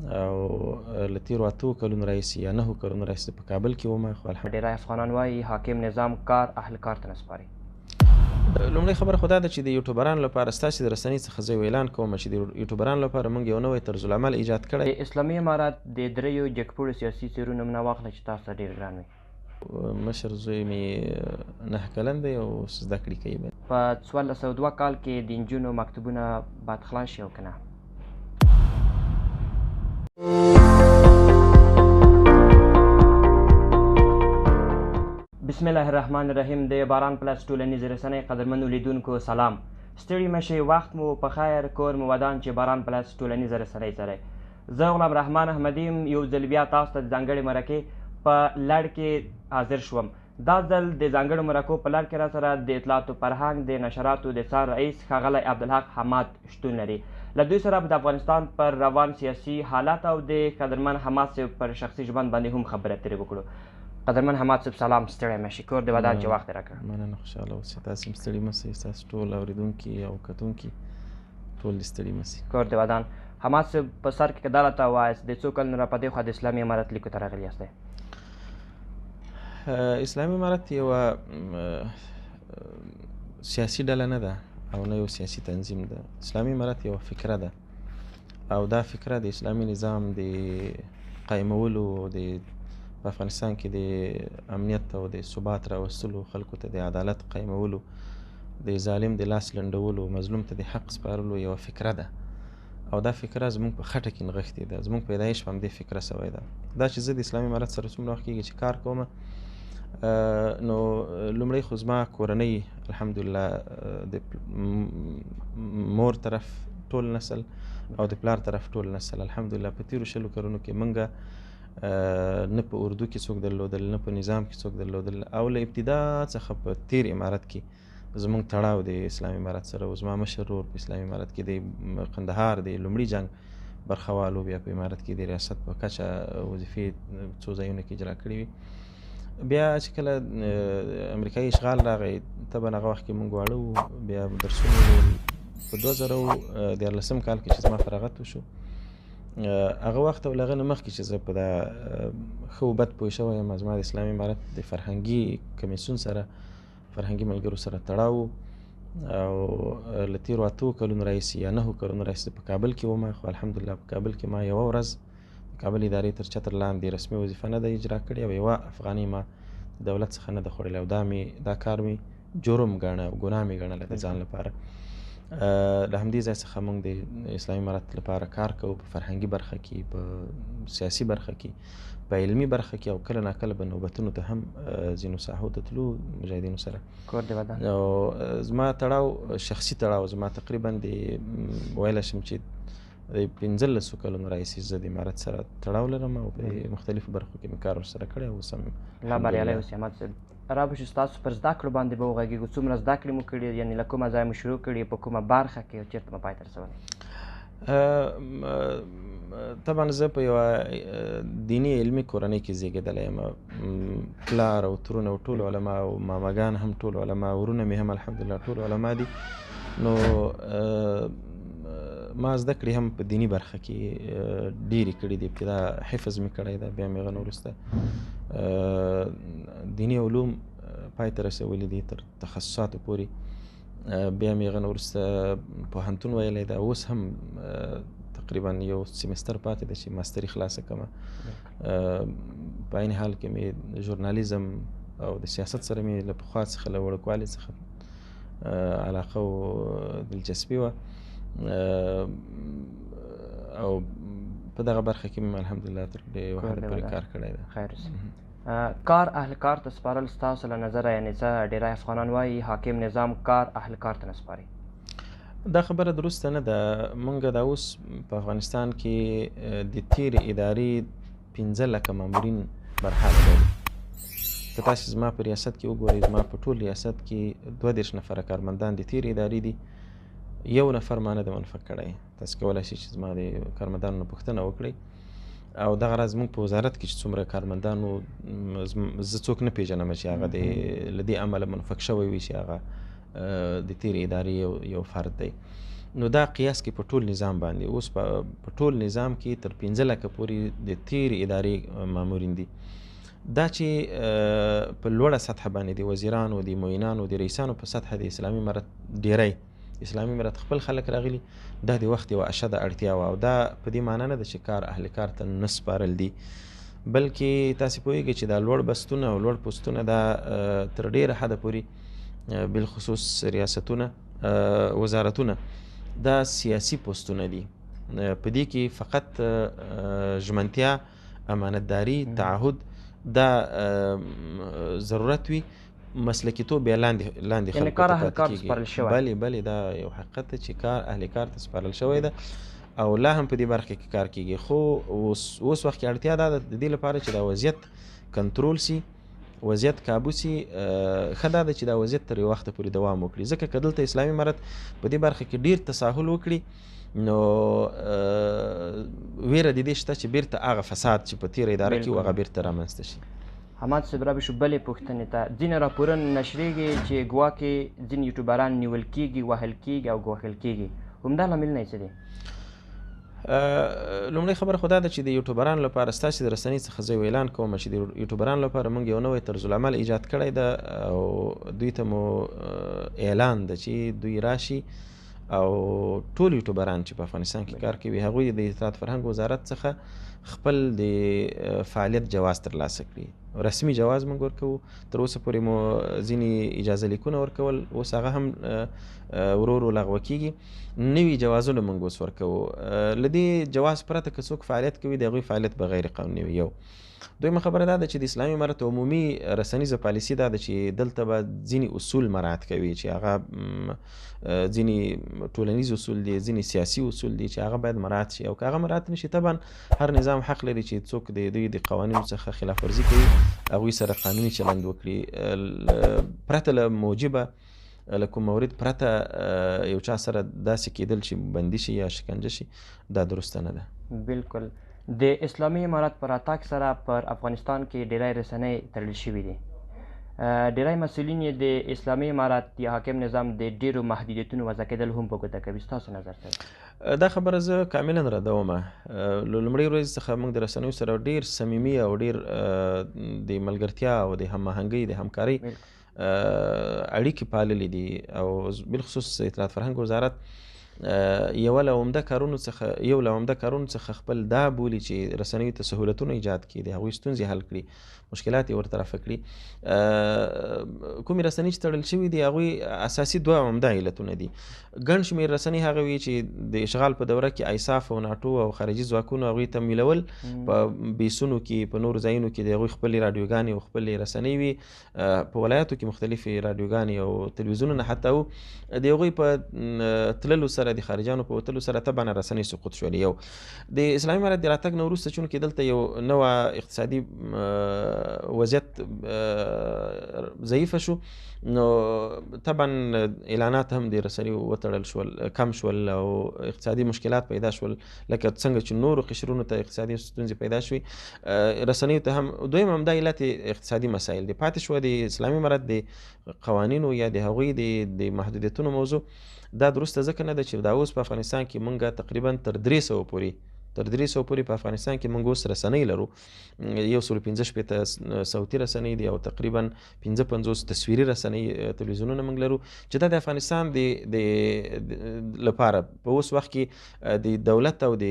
او له تېرو 8 کلونو راهیسې یا 9 کلونو راهیسې په کابل کې وم. خو ډېری افغانان وایي حاکم نظام کار اهل کار ته نه سپاري. لومړی خبره خو دا ده چې د یوټیوبرانو لپاره ستاسې د رسنۍ څخه زه اعلان کوم چې د یوټیوبرانو لپاره موږ یو نوی طرز العمل ایجاد کړی. د اسلامي امارت د دریو جګپوړو سیاسي څیرو نومونه واخله چې تاسو ته ډېر ګران وي. مشر زوی مې 9 کلن دی او زده کړې کوي. په 1402 کال کې د نجونو مکتوبونه باید خلاص شي او که نه؟ بسم الله الرحمن الرحیم. د باران پلس ټولنیزې رسنۍ قدرمنو لیدونکو سلام. ستړي مه شئ، وخت مو په خیر، کور مو ودان چې باران پلس ټولنیزه رسنۍ سره زه غلام رحمان احمدي یو ځل بیا تاسو ته د ځانګړې مرکې په لړ کې حاضر شوم. دا ځل د ځانګړو مرکو په لړ کې را سره د اطلاعاتو فرهنګ د نشراتو د څار رئیس ښاغلی عبدالحق حماد شتون لري. له دوی سره د افغانستان پر روان سیاسي حالات او د قدرمن حماد صاحب پر شخصي ژوند باندې هم خبرې اترې وکړو. قدرمن حماد صاحب سلام، ستړی مه شئ، کور دې ودان چې وخت یې راکړ. مننه، خوشحاله اوسئ. تاسې هم ستړي مه شئ، ستاسو ټول اورېدونکي او کتونکي ټول دې ستړي مه شئ. کور دې ودان. حماد صاحب په سر کې که دا راته ووایاست د څو کلونو را په دې خوا د اسلامي امارت لیکو ته راغلي یاست؟ اسلامي امارت یوه سیاسي ډله نه ده او نه یو سیاسي تنظیم ده. اسلامي امارت یوه فکره ده او دا فکره د اسلامي نظام د قایمولو د په افغانستان کې د امنیت او د ثبات راوستلو، خلکو ته د عدالت قایمولو، د ظالم د لاس لنډولو، مظلوم ته د حق سپارلو یوه فکره ده او دا فکره زموږ په خټه کې نغښتې ده. زموږ پیدایش په همدې فکره سوی ده. دا چې زه د اسلامي امارت سره څومره وخت کېږي چې کار کوم، نو لومړی خو زما کورنۍ الحمدلله د مور طرف ټول نسل او د پلار طرف ټول نسل الحمدلله په تېرو 20 کلونو کې موږ نه په اردو کې څوک درلودل، نه په نظام کې څوک درلودل او له ابتدا څخه په تېر امارت کې زموږ تړاو د اسلامي امارت سره و. زما مشر ورور په اسلامي امارت کې د قندهار د لومړي جنګ برخوالو، بیا په امارت کې د ریاست په کچه وظیفې څو ځایونو کې اجرا کړې وي. بیا چې کله امریکایي اشغال راغی، طبعا هغه وخت کې موږ واړه وو. بیا درسونه په 2014 کال کې چې زما فراغت وشو، هغه وخت او له هغه نه مخکې چې زه په دا ښه و بد پوه شوی یم، زما د اسلامي امارت د فرهنګي کمیسیون سره، فرهنګي ملګرو سره تړاو او له تېرو 8 کلونو راهیسې یا 9 کلونو راهیسې په کابل کې وم. خو الحمدلله په کابل کې ما یوه ورځ د کابل ادارې تر چتر لاندې رسمي وظیفه نه ده اجرا کړې او یوه افغانۍ ما د دولت څخه نه ده خوړلې او دا کار مې جرم ګاڼه او ګناه مې ګڼله د ځان لپاره. له همدې ځای څخه موږ د اسلامي امارت لپاره کار کوو په فرهنګي برخه کې، په سیاسي برخه کې، په علمي برخه کې او کله ناکله به نوبتونو ته هم ځینو ساحو ته تلو مجاهدینو سره. کور دې ودان. او زما تړاو شخصي تړاو، زما تقریبا د ویلی شم چې د 15 کلونو راهیسې زه د امارت سره تړاو لرم او په مختلفو برخو کې مې کار ورسره کړی او اوس هم الله بریالی اوسي. احمد صاحب رابشو ستاسو پر زده کړو باندې به وغږېږو. څومره زده کړې مو کړي، یعنې له کومه ځایه مو شروع کړي، په کومه برخه کې او چېرته مو پای ته رسولی؟ طبعا زه په یوه دیني علمي کورنۍ کې زیږېدلی یم. پلار او ترونه ټول علما او ماماګان هم ټول علما، ورونه مې هم الحمدلله ټول علما دي. نو ما زده کړې هم په دیني برخه کې ډېرې کړي دي. ابتدا حفظ مې کړی ده، بیا مې هغه نه وروسته دیني علوم پای ته رسولي دي تر تخصصاتو پورې. بیا مې هغه نه وروسته پوهنتون ویلی ده. اوس هم تقریبا یو سیمستر پاتې ده چې ماستري خلاصه کړمه. په عین حال کې مې ژورنالیزم او د سیاست سره مې له پخوا څخه له وړوکوالي څخه علاقه او دلچسپي وه او په دغه برخه کې مې الحمدلله تر ډېرې وخته پورې کار کړی ده. خیر اوسي. کار اهل کار ته سپارل ستاسو له نظره، یعنې څه ډېری افغانان وایي حاکم نظام کار اهل کار ته نه سپاري؟ دا خبره درسته نه ده. موږ دا اوس په افغانستان کې د تېرې ادارې 15 لکه مامورین برحال لرو. که تاسې زما په ریاست کې وګورئ، زما په ټول ریاست کې 32 نفره کارمندان د تېرې ادارې دي. یو نفر ما نه ده منفق کړی. تاسې کولی شئ چې زما د کارمندانو نه پوښتنه وکړئ او دغه راز موږ په وزارت کې چې څومره کارمندانو، زه څوک نه پېژنم چې هغه له دې امله منفق شوی وي چې هغه د تېرې ادارې یو فرد دی. نو دا قیاس کې په ټول نظام باندې اوس په ټول نظام کې تر 15 لکه پورې د تیرې ادارې مامورین دي. دا چې په لوړه سطح باندې د وزیرانو د معینانو د رئیسانو په سطح د اسلامي امارت ډیری اسلامي امارت خپل خلک راغلي، دا د وخت یوه اشده اړتیا وه او دا په دې معنا نه ده چې کار اهل کار ته نه سپارل دي، بلکې تاسې پوهیږئ چې دا لوړ بستونه او لوړ پوستونه دا تر ډیره حده پورې بالخصوص ریاستونه وزارتونه دا سیاسي پوستونه دي. په دې کې فقط ژمنتیا، امانتداري، تعهد دا ضرورت وي، مسلکي توب بیا لاندې یعنې کار اهل کار سپارل شوی. بلې دا یو حقیقت دی چې کار اهل کار ته سپارل شوی ده او لا هم په دې برخه کې کار کیږي. خو اوس وخت کې اړتیا ده د دې لپاره چې دا وضعیت کنټرول سي، وضعیت کابو سي. ښه دا ده چې دا وضعیت تر یو وخته پورې دوام وکړي، ځکه که دلته اسلامي امارت په دې برخه کې ډیر تساهل وکړي نو ویره د دې شته چې بیرته هغه فساد چې په تیره اداره کې و هغه بیرته رامنځته شي. حماد صاحب را بشو بلې پوښتنې ته ځینې راپورونه نشریږي چې ګواکې ځینې یوټیوبران نیول کیږي، وهل کیږي او ګواښل کیږي، همدا لاملونه یې څه دي؟ لومړی خبره خو دا ده چې د یوټیوبرانو لپاره ستاسې د رسنۍ څخه زه اعلان کوم چې د یوټیوبرانو لپاره موږ یو نوی طرز العمل ایجاد کړی ده او دوی ته مو اعلان ده چې دوی راشي او ټول یوټیوبران چې په افغانستان کې کار کوي هغوی د اطلاعات فرهنګ وزارت څخه خپل د فعالیت جواز ترلاسه کړي. رسمي جواز موږ ورکوو، تر اوسه پورې مو ځینې اجازه لیکونه ورکول، اوس هغه هم ورو ورو لغوه کیږي. نوي جوازونه موږ اوس ورکوو. له دې جواز پرته که څوک فعالیت کوي د هغوی فعالیت به غیر قانوني وي. یو دویمه خبره دا ده چې د اسلامي امارت عمومي رسنیزه پالیسي دا ده چې دلته به ځینې اصول مراعات کوي چې هغه ځینې ټولنیز اصول دي، ځینې سیاسي اصول دي چې هغه باید مراعات شي او که هغه مراعات نشي طبعا هر نظام حق لري چې څوک د دوی د قوانینو څخه خلاف ورزي کوي هغوی سره قانوني چلند وکړي پرته له موجبه له کوم مورد پرته یو چا سره داسې کېدل چې بندي شي یا شکنجه شي دا درسته نه ده. بالکل. د اسلامي امارت پر راتګ سره پر افغانستان کې ډیری رسنۍ تړل شوي دي. ډیری مسؤلین یې د اسلامي امارت یا حاکم نظام د ډیرو محدودیتونو وضع کېدل هم په ګوته کوي. ستاسو نظر څه؟ دا خبره زه کاملا ردوم. له لومړۍ ورځې څخه موږ د رسنیو سره ډیر صمیمي او ډیر د ملګرتیا او د هماهنګۍ د همکارۍ اړیکې پاللې دي او بالخصوص اطلاعات فرهنګ وزارت یو له عمده کارونو څخه خپل دا بولي چې رسنیو ته سهولتونه ایجاد کړي، د هغوی ستونزې حل کړي، مشکلات یې ورته رفع کړي. کومې رسنۍ چې تړل شوي دي هغوی اساسي دوه عمده علتونه دي. ګڼ شمېر رسنۍ هغه وي چې د اشغال په دوره کې ایساف او ناټو او خارجي ځواکونو هغوی تمویلول، په بیسونو کې په نورو ځایونو کې د هغوی خپلې راډیوګانې او خپلې رسنۍ وي، په ولایاتو کې مختلفې راډیوګانې او تلویزیونونه حتی و، د هغوی په تللو سره د خارجانو په وتلو سره طبعا رسنۍ سقوط شولې. یو د اسلامي امارت د راتګ نه وروسته چونکې دلته یو نوه اقتصادي وضعیت ضعیفه شو نو طبعا اعلانات هم د رسنیو وتړل شول، کم شول او اقتصادي مشکلات پیدا شول لکه څنګه چې نورو قشرونو ته اقتصادي ستونزې پیدا شوې رسنیو ته هم. دویم همدا علت اقتصادي مسایل دي. پاتې شوه د اسلامي امارت د قوانینو یا د هغوی د محدودیتونو موضوع دا درسته ځکه نه ده چې دا اوس په افغانستان کې مونږ تقریبا تر 300 پورې په افغانستان کې مونږ اوس رسنۍ لرو. 115 صوتي رسنۍ دي او تقریبا 55 تصویري رسنۍ تلویزیونونه مونږ لرو چې دا د افغانستان د لپاره په اوس وخت کې د دولت او د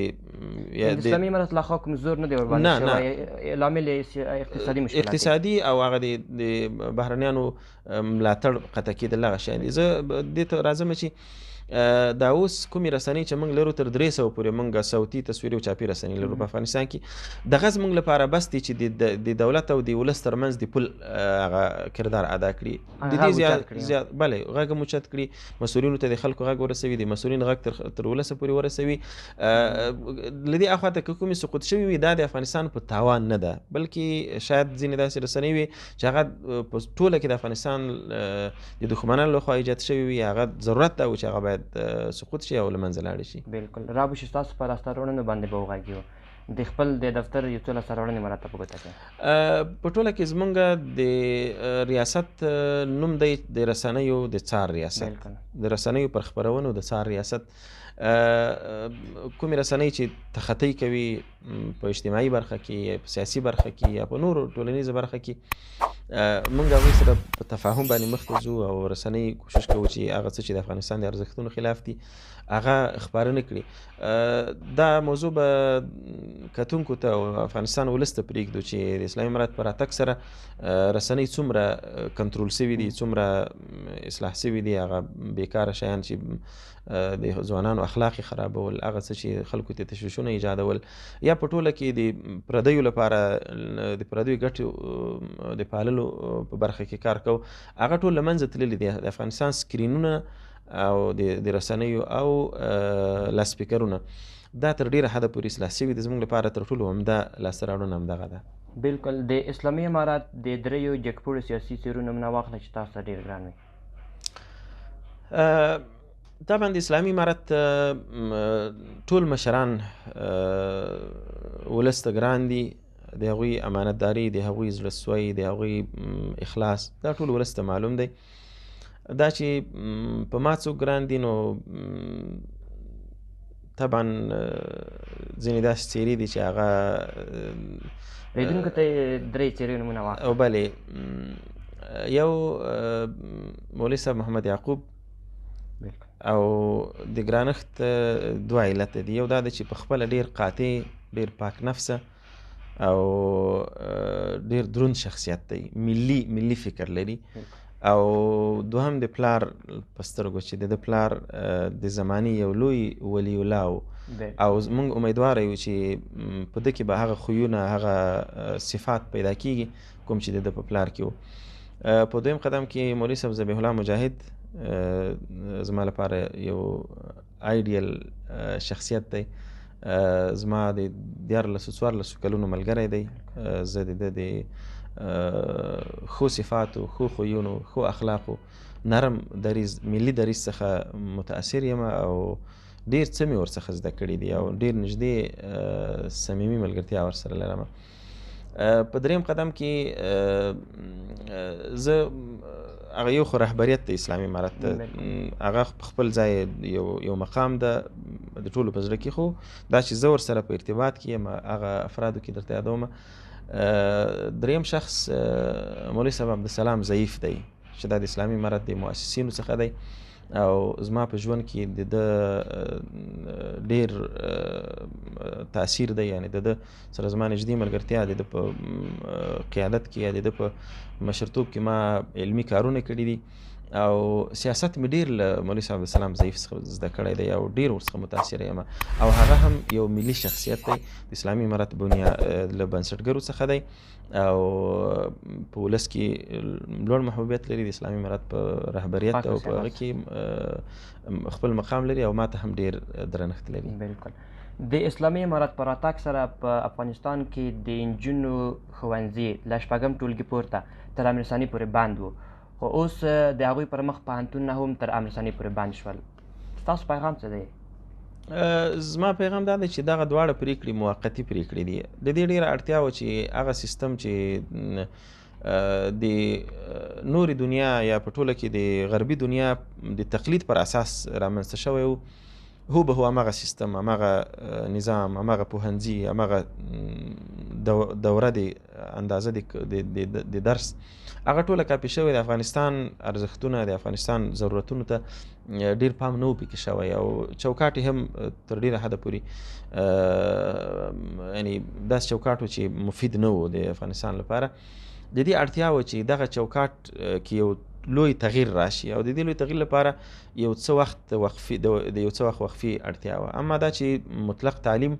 اسلامي امارت لا خو کمزور نه دی ورباندې شوی، لامل اقتصادي مشکلات اقتصادي او هغه د بهرنیانو ملاتړ قطع کېدل هغه شیان دي. زه دې ته راځم چې دا اوس کومې رسنۍ چې موږ لرو تر 300 پورې موږ صوتي تصویري او چاپي رسنۍ لرو په افغانستان کې. دغه زموږ لپاره بس دی چې د دولت او د ولس ترمنځ د پل هغه کردار ادا کړي، د دې زیات بلې غږ هم اوچت کړي، مسؤلینو ته د خلکو غږ ورسوي، د مسؤلین غږ تر ولسه پورې ورسوي. له دې اخوا ته که کومې سقوط شوي وي دا د افغانستان په تاوان نه ده، بلکې شاید ځینې داسې رسنۍ وي چې هغه په ټوله کې د افغانستان د دښمنانو لخوا ایجاد شوي وي، هغه ضرورت ده چې هغه باید سقوط شي او له منځه لاړې شي. بالکل. رابش ستاسو په لاسته راوړنو باندې به وغږیږو. د خپل د دفتر یو څو سرغړونې مراته په ګوته کوي. په ټوله کې زمونږ د ریاست نوم دی د رسنیو د څار ریاست، د رسنیو پر خپرونو د څار ریاست. کومې رسنۍ چې تخطی کوي په اجتماعي برخه کې، په سیاسي برخه کې یا په نورو ټولنیزه برخه کې، موږ هغوی سره په تفاهم باندې مخ ته ځو او رسنۍ کوشش کوو چې هغه څه چې د افغانستان د ارزښتونو خلاف دي هغه خپاره نه کړي. دا موضوع به کتونکو ته او افغانستان ولس ته پرېږدو چې د اسلامي امارت په راتګ سره رسنۍ څومره کنټرول سوي دي، څومره اصلاح سوي دي. هغه بیکاره شیان چې د ځوانانو اخلاق خرابول، هغه څه چې خلکو ته تشویشونه ایجادول، یا په ټوله کې د پردیو لپاره د پردیو ګټې د پاللو په برخه کې کار کوو، هغه ټول له منځه تللي دي. د افغانستان سکرینونه او د رسنیو او لاسپیکرونه دا تر ډیره حده پورې اصلاح سوي دي. زموږ لپاره تر ټولو عمده لاسته راوړنه همدغه ده. بالکل. د اسلامي امارت د دریو جګپوړو سیاسي څیرو نومونه واخله چې تاسو ته ډېر ګران وي. طبعا د اسلامي امارت ټول مشران ولس ته ګران دي، د هغوی امانتداري، د هغوی زړهسوی، د هغوی اخلاص، دا ټول ولس ته معلوم دی. دا چې په ما څوک ګران دي نو طبعا ځینې داسې څیرې دي چې هغه لیدونکو ته یې درې څیرې نومونه واخله. او بلې، یو مولوي صاحب محمد یعقوب او د ګرانښت دوه علته دي. یو دا ده چې په خپله ډېر قاطع، ډېر پاک نفسه او ډېر دروند شخصیت دی، ملي فکر لري. او دوهم د پلار په سترګو چې د پلار د زمانې یو لوی ولی الله او موږ امیدواره یو چې په ده کې به هغه خویونه، هغه صفات پیدا کیږي کوم چې د په پلار کې و. په دویم قدم کې مولوي صاحب ذبیح الله مجاهد زما لپاره یو آیډیل شخصیت دی. زما د 14 کلونو ملګری دی. زه د ده د ښو صفاتو، ښو خویونو، ښو اخلاقو، نرم دریځ، ملي دریځ څخه متاثر یم او ډېر څه مې ورڅخه زده کړي دي او ډېر نږدې صمیمي ملګرتیا ورسره لرم. په دریم قدم کې زه هغه یو خو رهبریت د اسلامي امارت هغه په خپل ځای یو مقام ده د ټولو په زړه کې، خو دا چې زه ورسره په ارتباط کې یم هغه افرادو کې درته یادومه. دریم شخص مولوي صاحب عبدالسلام ضعیف دی چې دا د اسلامي امارت د مؤسسینو څخه دی او زما په ژوند کې د ده ډېر تاثیر دی. یعنی د ده سره زما نږدې ملګرتیا، د ده په قیادت کې یا د ده په مشرتوب کې ما علمي کارونه کړي دي او سیاست مې ډېر له مولوي صاحب عبدالسلام ضعیف څخه زده کړی دی او ډېر ورڅخه متاثره یم. او هغه هم یو ملي شخصیت دی، د اسلامي امارت له بنسټګرو څخه دی او په ولس کې لوړ محبوبیت لري. د اسلامي امارت په رهبریت او په هغه کې خپل مقام لري او ما ته هم ډېر درنښت لري. بالکل. د اسلامي امارت په راتګ سره په افغانستان کې د نجونو ښوونځي له 8 ټولګي پورته تر امیر ثاني پورې بند و، خو اوس د هغوی پر مخ پوهنتونونه هم تر امیر ثاني پورې بند شول. ستاسو پیغام څه دی؟ زما پیغام دا دی چې دغه دواړه پریکړې موقتي پریکړې دي. د دې ډېره اړتیا وه چې هغه سیستم چې د نورې دنیا یا په ټوله کې د غربي دنیا د تقلید پر اساس رامنځته شوی و، هو به هو همغه سیستم، همغه نظام، همغه پوهنځي، همغه دوره د اندازه د درس هغه ټوله کاپي شوی. د افغانستان ارزښتونه، د افغانستان ضرورتونو ته ډېر پام نه و پکې شوی او چوکاټ هم تر ډېره حده پورې یعنی داسې چوکاټ و چې مفید نه و د افغانستان لپاره. د دې اړتیا و چې دغه چوکاټ کې یو لوی تغییر راشي او د دې لوی تغییر لپاره یو څه وخت وقفي اړتیا وه. اما دا چې مطلق تعلیم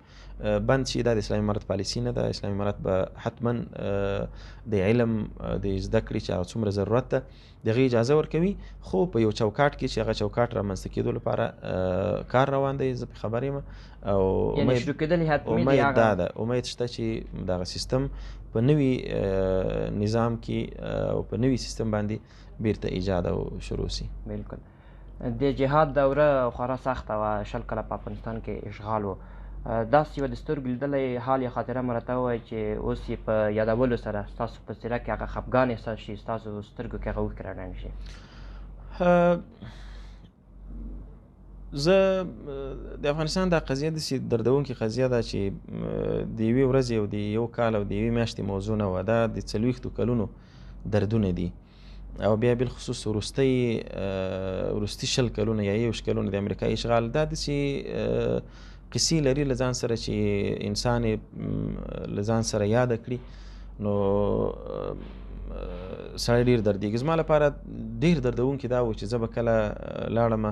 بند شي دا د اسلامي امارت پالیسي نه ده. اسلامي امارت به حتما د علم د زده کړې چې هغه څومره ضرورت ده د هغې اجازه ورکوي، خو په یو چوکاټ کې چې هغه چوکاټ رامنځته کېدو لپاره کار روان دی. زه پرې خبر یم او امید دا ده، امید شته چې دغه سیستم په نوي نظام کې او په نوي سیستم باندې بیرته ایجاد او شروع سي. بالکل. د جهاد دوره خورا سخته وه، 20 کاله په افغانستان کې اشغال و داسې یوه د سترګو لیدلی حال یا خاطره مو راته ووایئ چې اوس یې په یادولو سره ستاسو په څېره کې هغه خفګان احساس شي، ستاسو سترګو کې هغه اوښکې راڼنډ شي؟ زه د افغانستان دا قضیه داسې دردونکې قضیه ده چې د یوې ورځې او د یو کال او د یوې میاشتې موضوع نه وه. دا د 40 کلونو دردونه دي او بیا بالخصوص وروستي 20 کلونه یا 21 کلونه د امریکایي اشغال دا داسې قصې لري له ځان سره چې انسان یې له ځان سره یاده کړي نو سړی ډېر دردېږي. زما لپاره ډېر دردونکي دا و چې زه به کله لاړمه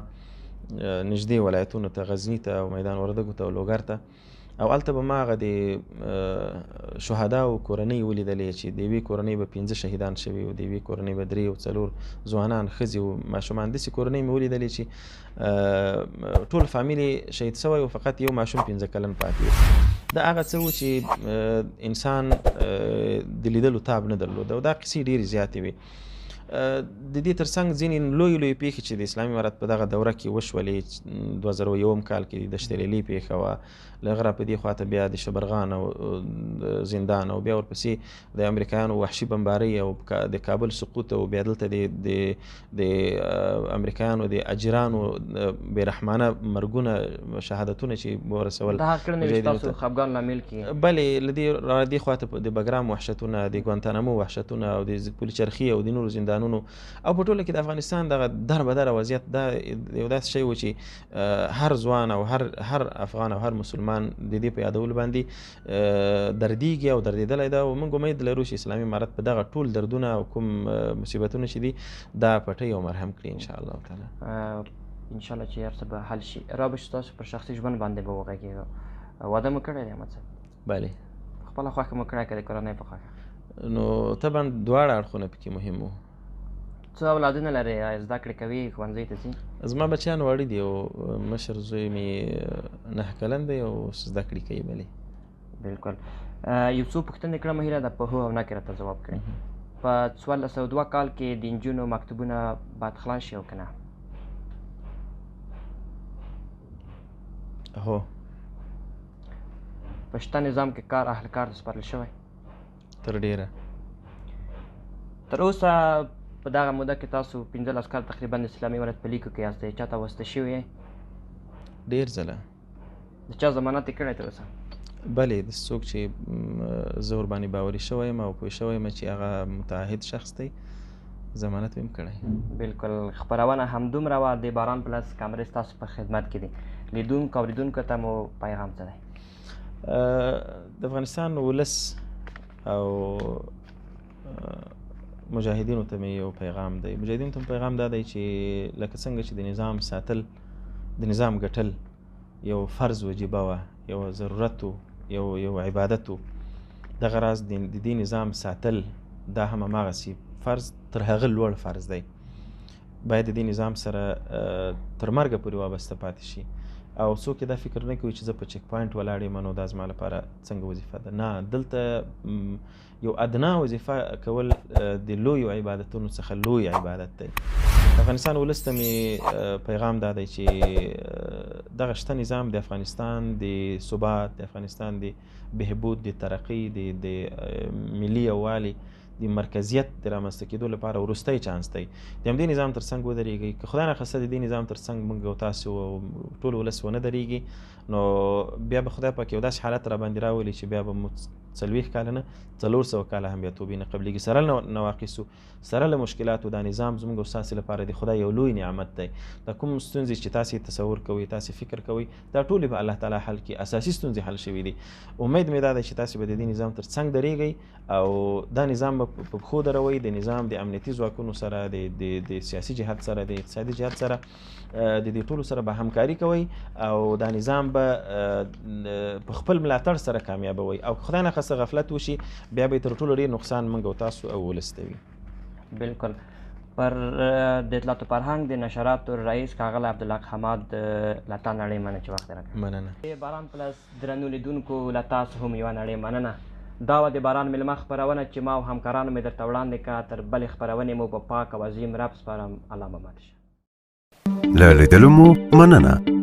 نږدې ولایتونو ته، غزني ته او میدان وردګو ته او لوګر ته، او هلته به ما هغه د شهداو کورنۍ ولیدلې چې د یوې کورنۍ به 5 شهیدان شوي او د یوې کورنۍ به 3 او 4 ځوانان، ښځې او ماشومان. داسې کورنۍ مې ولیدلې چې ټول فامیل شهید شوی او فقط یو ماشوم 15 کلن پاتې و. دا هغه څه و چې انسان د لیدلو تاب نه درلود او دا قصې ډېرې زیاتې وې. د دې ترڅنګ ځینې لوی پیښې چې د اسلامي امارت په دغه دوره کې وشولې، 2001 کال کې د دشتلیلې پیښه وه، له هغه را په دې خواته بیا د شبرغان او زندان او بیا ورپسې د امریکایانو وحشي بمبارۍ او د کابل سقوط او بیا دلته د امریکایانو د اجرانو بېرحمانه مرګونه، شهادتونه چې ورسول. دا هغه کړنې چې ستاسو خفګان لامل کړي؟ بلې له دې خواته د بګرام وحشتونه، د ګوانتانامو وحشتونه او د پولچرخي او د نورو زندانونو او په ټوله کې د افغانستان دغه دربدره وضعیت دا یو داسې شی و چې هر ځوان او هر افغان او هر مسلمان د دې په یادولو باندې دردیږي او دردېدلی ده. او موږ امید لرو چې اسلامي امارت په دغه ټول دردونه او کوم مصیبتونه چې دي دا پټوي او مرهم کړي انشاءالله تعالی. انشاءالله چې هر څه به حل شي. رابش ستاسو پر شخصي ژوند باندې به وغږېږو. واده مو کړی دی احمد صاحب؟ بلې. خپله خوښه مو کړی که د کورنۍ په خوښه؟ نو طبعا دواړه اړخونه پکې مهم وو. څو اولادونه لرئ؟ زده کړې کوي؟ ښوونځي ته ځي؟ زما بچیان واړه دي او مشر زوی مې 9 کلن دی او زده کړې کوي. بلې. بلکل. یو څو پوښتنې کړم هیله ده په هو او نه کې راته ځواب کړئ. په 1402 کال کې د نجونو مکتوبونه باید خلاص شي او که نه؟ هو. په شته نظام کې کار اهل کار ته سپارل شوی؟ تر ډېره. تر اوسه په دغه موده کې تاسو 15 کال تقریبا د اسلامي امارت په لیکو کې یاستئ. چاته واسطه شوي یې؟ ډېر ځله. د چا ضمانت یې کړی تر اوسه؟ بلې، د څوک چې زه ورباندې باوري شوی یم او پوه شوی یم چې هغه متعهد شخص دی، ضمانت مې هم کړی. بلکل. خپرونه همدومره وه. د باران پلس کامرې ستاسو په خدمت کې دي. لیدونکو اورېدونکو ته مو پیغام څه دی؟ د افغانستان ولس او مجاهدینو ته مې یو پیغام دی. مجاهدینو ته پیغام دا دی چې لکه څنګه چې د نظام ساتل، د نظام ګټل یو فرض وجیبه وه، یو ضرورت و، یو عبادت و، دغه راز د دې نظام ساتل دا هم هماغسې فرض، تر هغه لوړ فرض دی. باید د دې نظام سره تر مرګه پورې وابسته پاتې شي او څوک دا فکر نه کوي چې زه په چک پاینټ ولاړ یم نو دا زما لپاره څنګه وظیفه ده. نه، دلته یو ادنا وظیفه کول د لویو عبادتونو څخه لوی عبادت دی. افغانستان ولس ته مې پیغام دا دی چې دغه شته نظام د افغانستان د ثبات، د افغانستان د بهبود، د ترقۍ، د ملي یووالي، د مرکزیت د رامنځته کېدو لپاره وروستی چانس دی. د همدې نظام تر څنګ ودرېږئ. که خدای ناخواسته د دې نظام تر څنګ موږ او تاسو او ټول ولس ونه درېږي نو بیا به خدای پاک یو داسې حالت را باندې راولي چې بیا به مو 40 کاله نه 400 کاله هم بیا توبې نه قبلېږي. سره له نواقصو، سره له مشکلاتو، دا نظام زموږ او ستاسې لپاره د خدای یو لوی نعمت دی. دا کوم ستونزې چې تاسې تصور کوئ، تاسې فکر کوئ، دا ټولې به الله تعالی حل کړي. اساسي ستونزې حل شوي دي. امید مې دا دی چې تاسې به د دې نظام تر څنګ درېږئ او دا نظام به په پښو دروئ. د نظام د امنیتي ځواکونو سره، د سیاسي جهاد سره، د اقتصادي جهاد سره، د دې ټولو سره به همکاري کوئ او دا نظام به په خپل ملاتړ سره کامیابوي او خدای ناخواسته غفلت وشي بیا به تر ټولو ډېر نقصان موږ او تاسو او ولس ته وي. بلکل. پر د اطلاعات و فرهنګ د نشراتو رئیس ښاغلی عبدالحق حماد له تا نړۍ مننه چې وخت یې راکړی. مننه. د باران پلس درنو لیدونکو له تاسو هم یوه نړۍ مننه. دا وه د باران مېلمه خپرونه چې ما او همکارانو مې درته وړاندې کړه. تر بلې خپرونې مو په پاک او عظیم رب سپارم. الله مو مات شه. له لیدلو مو مننه.